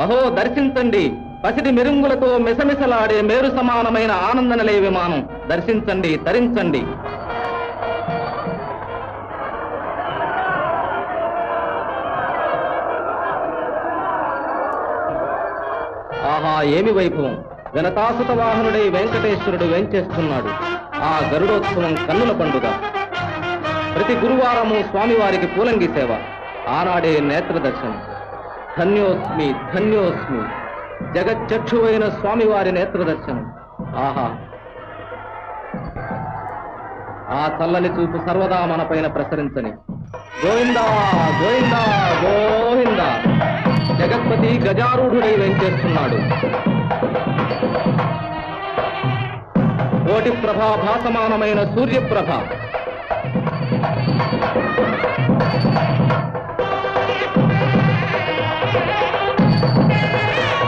అహో దర్శించండి, పసిడి మెరుంగులతో మిసమిసలాడే మేరు సమానమైన ఆనంద నిలయ విమానం. దర్శించండి, తరించండి. ఆహా, ఏమి వైభవం! వినతాసుత వాహనుడై వెంకటేశ్వరుడు వేంచేస్తున్నాడు. ఆ గరుడోత్సవం కన్నుల పండుగ. ప్రతి గురువారము స్వామివారికి పూలంగి సేవ. ఆనాడే నేత్ర దర్శనం. ధన్యోస్మి, ధన్యోస్మి. జగచ్చక్షువైన స్వామివారి నేత్ర దర్శనం. ఆహా, ఆ చల్లని చూపు సర్వదా మనపైన ప్రసరించని. గోవిందా గోవిందా గోవిందా. జగత్పతి గజారూఢుడై వెంచేస్తున్నాడు. కోటి ప్రభా భాసమానమైన సూర్యప్రభ